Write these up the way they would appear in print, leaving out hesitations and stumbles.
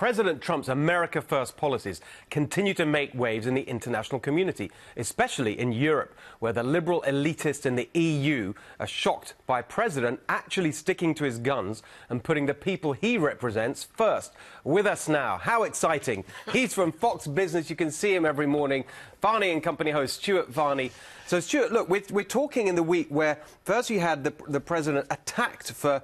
President Trump's America First policies continue to make waves in the international community, especially in Europe, where the liberal elitists in the EU are shocked by a president actually sticking to his guns and putting the people he represents first. With us now, how exciting. He's from Fox Business. You can see him every morning. Varney and Company host Stuart Varney. So, Stuart, look, we're talking in the week where first you had the president attacked for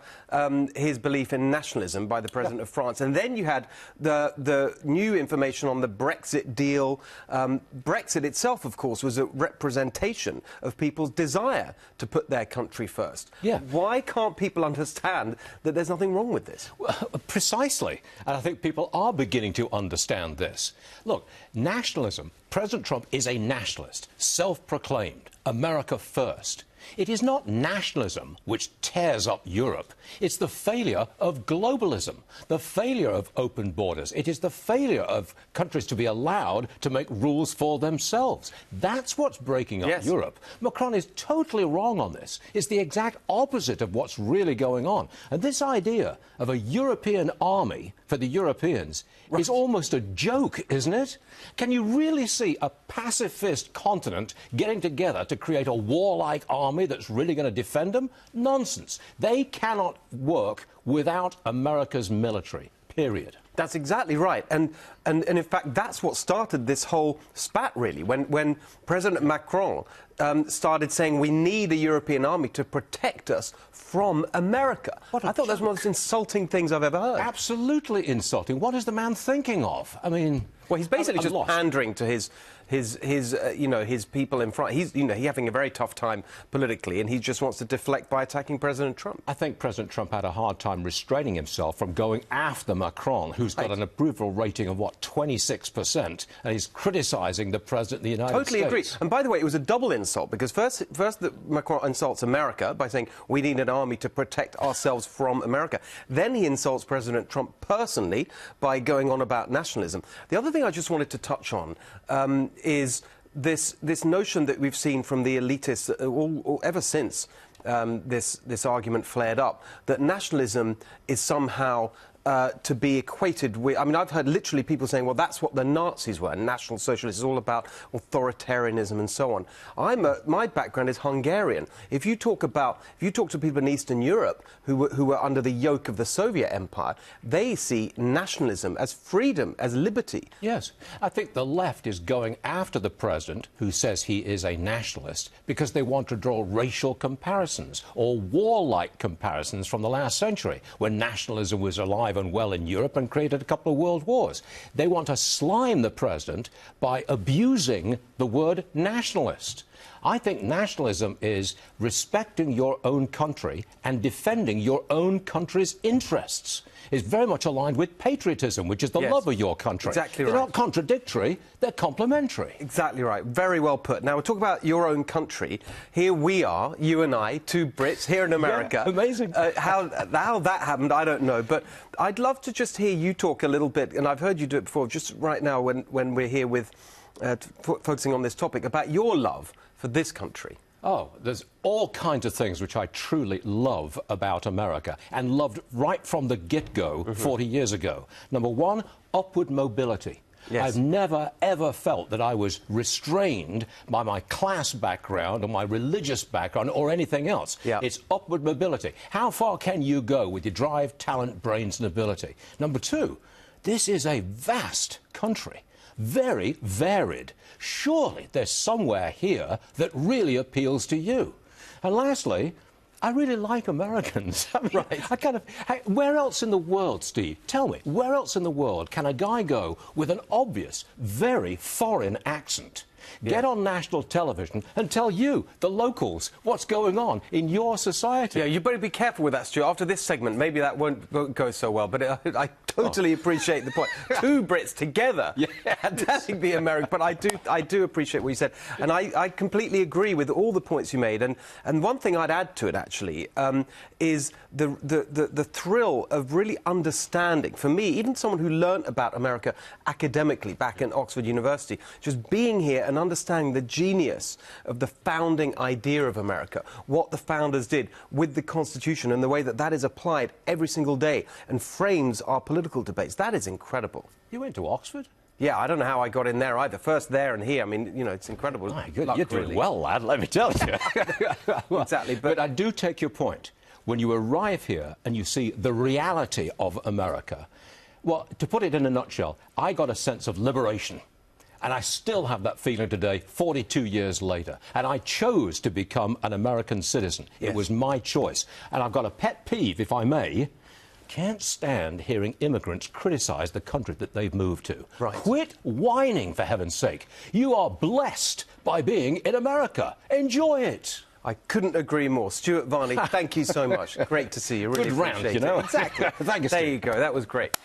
his belief in nationalism by the president of France, and then you had the new information on the Brexit deal. Brexit itself, of course, was a representation of people's desire to put their country first. Yeah. Why can't people understand that there's nothing wrong with this? Well, precisely. And I think people are beginning to understand this. Look, nationalism, President Trump is a nationalist, self-proclaimed, America first. It is not nationalism which tears up Europe. It's the failure of globalism, the failure of open borders. It is the failure of countries to be allowed to make rules for themselves. That's what's breaking up Europe. Macron is totally wrong on this. It's the exact opposite of what's really going on. And this idea of a European army for the Europeans is almost a joke, isn't it? Can you really see a pacifist continent getting together to create a warlike army that's really going to defend them? Nonsense. They cannot work without America's military, period. That's exactly right. And in fact, that's what started this whole spat, really, when President Macron started saying we need a European army to protect us from America. I thought that's one of the most insulting things I've ever heard. Absolutely insulting. What is the man thinking of? I mean... Well, he's basically just pandering to his people in France. He's having a very tough time politically, and he just wants to deflect by attacking President Trump. I think President Trump had a hard time restraining himself from going after Macron, who's got an approval rating of, what, 26%, and he's criticising the President of the United States. Totally agree. And by the way, it was a double insult, because first Macron insults America by saying we need an army to protect ourselves from America. Then he insults President Trump personally by going on about nationalism. The other thing I just wanted to touch on is this notion that we've seen from the elitists ever since this argument flared up, that nationalism is somehow to be equated with... I mean, I've heard literally people saying, well, that's what the Nazis were. National Socialists is all about authoritarianism and so on. My background is Hungarian. If you talk to people in Eastern Europe who were under the yoke of the Soviet Empire, they see nationalism as freedom, as liberty. Yes. I think the left is going after the president who says he is a nationalist because they want to draw racial comparisons or warlike comparisons from the last century, when nationalism was alive and well in Europe and created a couple of world wars. They want to slime the president by abusing the word nationalist. I think nationalism is respecting your own country and defending your own country's interests. It's very much aligned with patriotism, which is the love of your country. Exactly right. They're not contradictory, they're complementary. Exactly right. Very well put. Now, we'll talk about your own country. Here we are, you and I, two Brits, here in America. Yeah, amazing. How that happened, I don't know. But I'd love to just hear you talk a little bit, and I've heard you do it before, just right now when we're here with focusing on this topic, about your love for this country. Oh, there's all kinds of things which I truly love about America, and loved right from the get-go 40 years ago. Number one, upward mobility. Yes. I've never, ever felt that I was restrained by my class background or my religious background or anything else. Yeah. It's upward mobility. How far can you go with your drive, talent, brains and ability? Number two, this is a vast country. Very varied. Surely there's somewhere here that really appeals to you. And lastly, I really like Americans. I mean, where else in the world, Steve, tell me, where else in the world can a guy go with an obvious, very foreign accent, get on national television and tell you, the locals, what's going on in your society? Yeah, you better be careful with that, Stuart. After this segment, maybe that won't go so well, but I totally appreciate the point. Two Brits together, fantastic be American, but I do appreciate what you said, and I completely agree with all the points you made, and one thing I'd add to it, actually, is the thrill of really understanding, for me, even someone who learnt about America academically back in Oxford University, just being here and understanding the genius of the founding idea of America, what the founders did with the Constitution and the way that that is applied every single day and frames our political debates. That is incredible. You went to Oxford? Yeah, I don't know how I got in there either. First there and here. I mean, you know, it's incredible. My good, luck, you're doing really. well, lad, let me tell you. Exactly. But I do take your point. When you arrive here and you see the reality of America, well, to put it in a nutshell, I got a sense of liberation. And I still have that feeling today, 42 years later. And I chose to become an American citizen. Yes. It was my choice. And I've got a pet peeve, if I may. Can't stand hearing immigrants criticise the country that they've moved to. Right. Quit whining, for heaven's sake. You are blessed by being in America. Enjoy it. I couldn't agree more. Stuart Varney, thank you so much. Great to see you. Really Good round, appreciate you know. it. Exactly. Thank you, There Stuart. you go. That was great.